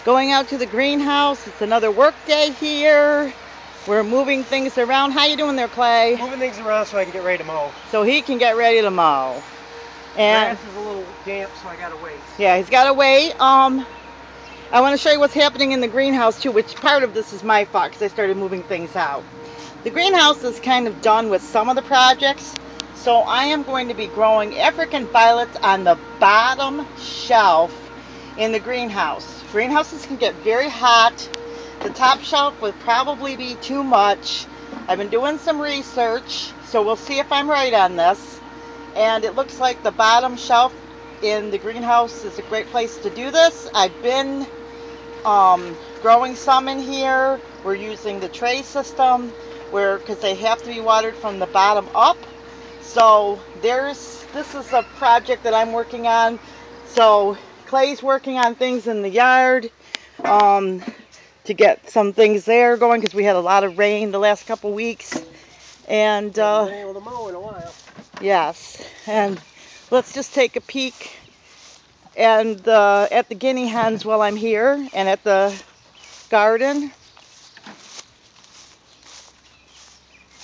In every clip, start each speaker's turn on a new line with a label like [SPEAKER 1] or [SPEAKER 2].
[SPEAKER 1] Going out to the greenhouse. It's another work day here. We're moving things around. How you doing there, Clay?
[SPEAKER 2] Moving things around so I can get ready to mow.
[SPEAKER 1] So he can get ready to mow. And
[SPEAKER 2] grass is a little damp, so I gotta wait.
[SPEAKER 1] Yeah, he's got to wait. I want to show you what's happening in the greenhouse too, which part of this is my fault because I started moving things out. The greenhouse is kind of done with some of the projects, so I am going to be growing African violets on the bottom shelf in the greenhouse. Greenhouses can get very hot. The top shelf would probably be too much. I've been doing some research, so we'll see if I'm right on this. And it looks like the bottom shelf in the greenhouse is a great place to do this. I've been growing some in here. We're using the tray system because they have to be watered from the bottom up. So this is a project that I'm working on. So Clay's working on things in the yard to get some things there going because we had a lot of rain the last couple weeks. And
[SPEAKER 2] been able to mow in a while.
[SPEAKER 1] Yes, and let's just take a peek and at the guinea hens while I'm here and at the garden.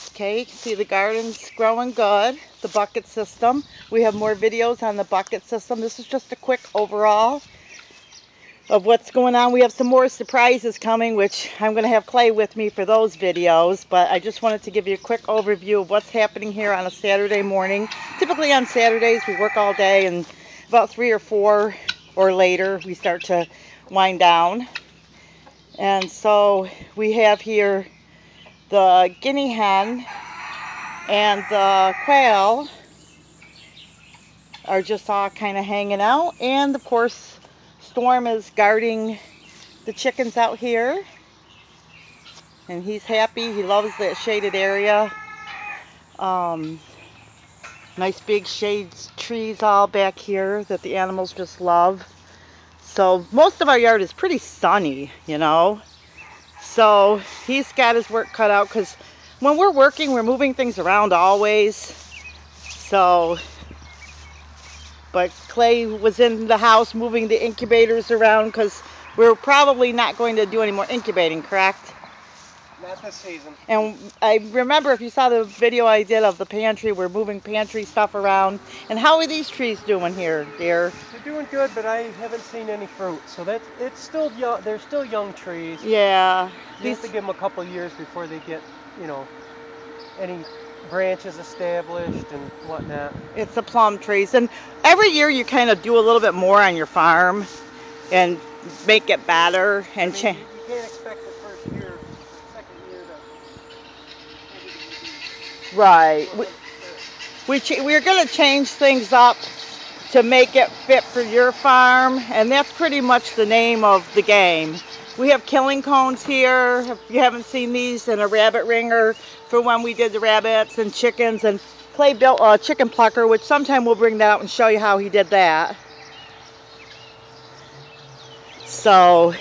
[SPEAKER 1] Okay, you can see the garden's growing good. The bucket system. We have more videos on the bucket system. This is just a quick overall of what's going on. We have some more surprises coming, which I'm going to have Clay with me for those videos, but I just wanted to give you a quick overview of what's happening here on a Saturday morning. Typically on Saturdays we work all day, and about 3 or 4 or later we start to wind down. And so we have here the guinea hen and the quail are just all kind of hanging out, and of course Storm is guarding the chickens out here, and he's happy. He loves that shaded area. Nice big shade trees all back here that the animals just love. So most of our yard is pretty sunny, you know. So he's got his work cut out because when we're working, we're moving things around always. So, but Clay was in the house moving the incubators around because we're probably not going to do any more incubating, correct?
[SPEAKER 2] Not this season.
[SPEAKER 1] And I remember, if you saw the video I did of the pantry, we're moving pantry stuff around. And how are these trees doing here, dear?
[SPEAKER 2] They're doing good, but I haven't seen any fruit, so it's still young. They're still young trees.
[SPEAKER 1] Yeah.
[SPEAKER 2] You have to give them a couple of years before they get, you know, any branches established and whatnot.
[SPEAKER 1] It's the plum trees, and every year you kind of do a little bit more on your farm and make it better and change.
[SPEAKER 2] You can't expect the first year, the second year to.
[SPEAKER 1] Right. We're going to change things up to make it fit for your farm, and that's pretty much the name of the game. We have killing cones here, if you haven't seen these, and a rabbit ringer for when we did the rabbits and chickens. And Clay built a chicken plucker, which sometime we'll bring that out and show you how he did that. So,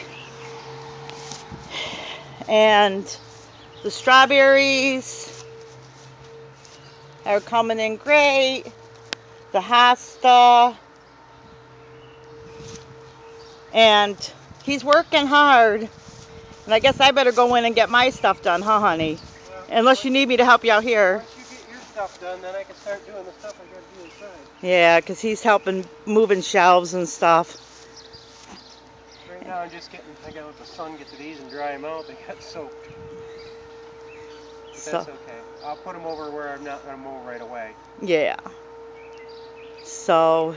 [SPEAKER 1] and the strawberries are coming in great. The hosta. And he's working hard. And I guess I better go in and get my stuff done, huh, honey? Well, unless you need me to help you out here.
[SPEAKER 2] Once you get your stuff done, then I can start doing the stuff I got to do inside.
[SPEAKER 1] Yeah, because he's helping moving shelves and stuff.
[SPEAKER 2] Right now I'm just I gotta let the sun get to these and dry them out. They got soaked. But that's okay. I'll put them over where I'm not going to mow right away.
[SPEAKER 1] Yeah. So.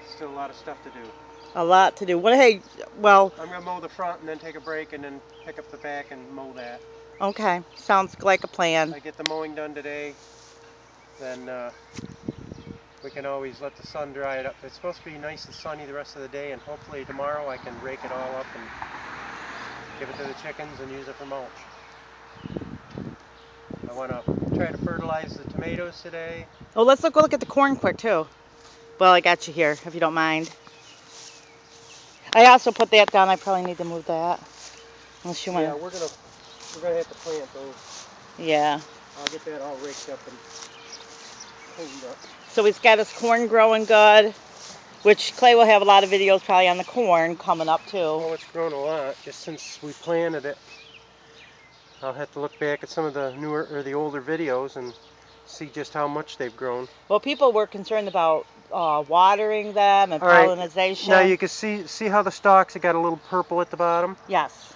[SPEAKER 2] Still a lot of stuff to do.
[SPEAKER 1] A lot to do. Well, hey, well.
[SPEAKER 2] I'm going to mow the front and then take a break and then pick up the back and mow that.
[SPEAKER 1] Okay. Sounds like a plan.
[SPEAKER 2] If I get the mowing done today, then we can always let the sun dry it up. It's supposed to be nice and sunny the rest of the day, and hopefully tomorrow I can rake it all up and give it to the chickens and use it for mulch. I want to try to fertilize the tomatoes today.
[SPEAKER 1] Oh, let's go look at the corn quick too. Well, I got you here, if you don't mind. I also put that down. I probably need to move that. Unless you want.
[SPEAKER 2] Yeah, we're gonna have to plant those.
[SPEAKER 1] Yeah.
[SPEAKER 2] I'll get that all raked up and cleaned up.
[SPEAKER 1] So he's got his corn growing good. which Clay will have a lot of videos probably on the corn coming up too.
[SPEAKER 2] Oh, it's grown a lot just since we planted it. I'll have to look back at some of the newer or the older videos and see just how much they've grown.
[SPEAKER 1] Well, people were concerned about watering them and
[SPEAKER 2] All right,
[SPEAKER 1] pollination.
[SPEAKER 2] now you can see how the stalks have got a little purple at the bottom?
[SPEAKER 1] Yes.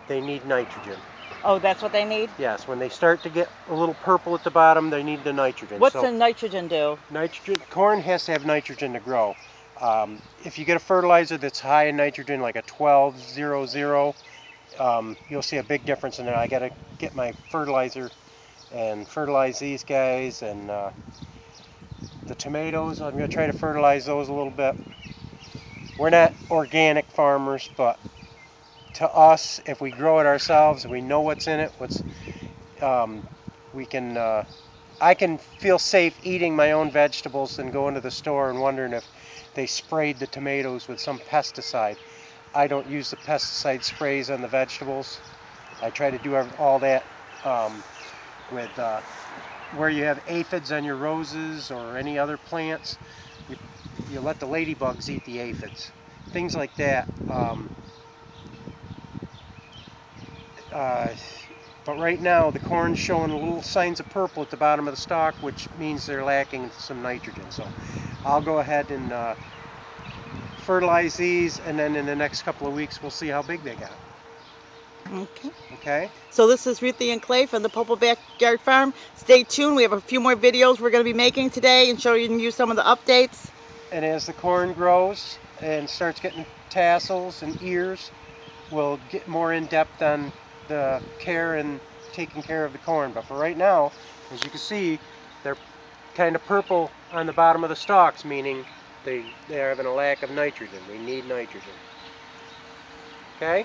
[SPEAKER 2] They need nitrogen.
[SPEAKER 1] Oh, that's what they need?
[SPEAKER 2] Yes, when they start to get a little purple at the bottom, they need the nitrogen.
[SPEAKER 1] What's the nitrogen do?
[SPEAKER 2] Corn has to have nitrogen to grow. If you get a fertilizer that's high in nitrogen, like a 12-0-0, you'll see a big difference in it. I got to get my fertilizer and fertilize these guys, and the tomatoes, I'm going to try to fertilize those a little bit. We're not organic farmers, but to us, if we grow it ourselves, we know what's in it. I can feel safe eating my own vegetables than going to the store and wondering if they sprayed the tomatoes with some pesticide. I don't use the pesticide sprays on the vegetables. I try to do all that with where you have aphids on your roses or any other plants. You let the ladybugs eat the aphids. Things like that. But right now the corn's showing little signs of purple at the bottom of the stalk, which means they're lacking some nitrogen. So I'll go ahead and fertilize these, and then in the next couple of weeks we'll see how big they got.
[SPEAKER 1] Okay.
[SPEAKER 2] Okay?
[SPEAKER 1] So this is Ruthie and Clay from the Popple Backyard Farm. Stay tuned. We have a few more videos we're going to be making today and showing you some of the updates.
[SPEAKER 2] And as the corn grows and starts getting tassels and ears, we'll get more in depth on the care and taking care of the corn. But for right now, as you can see, they're kind of purple on the bottom of the stalks, meaning they're having a lack of nitrogen. We need nitrogen. Okay?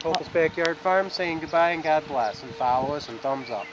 [SPEAKER 2] Popple's Backyard Farm saying goodbye and God bless, and follow us and thumbs up.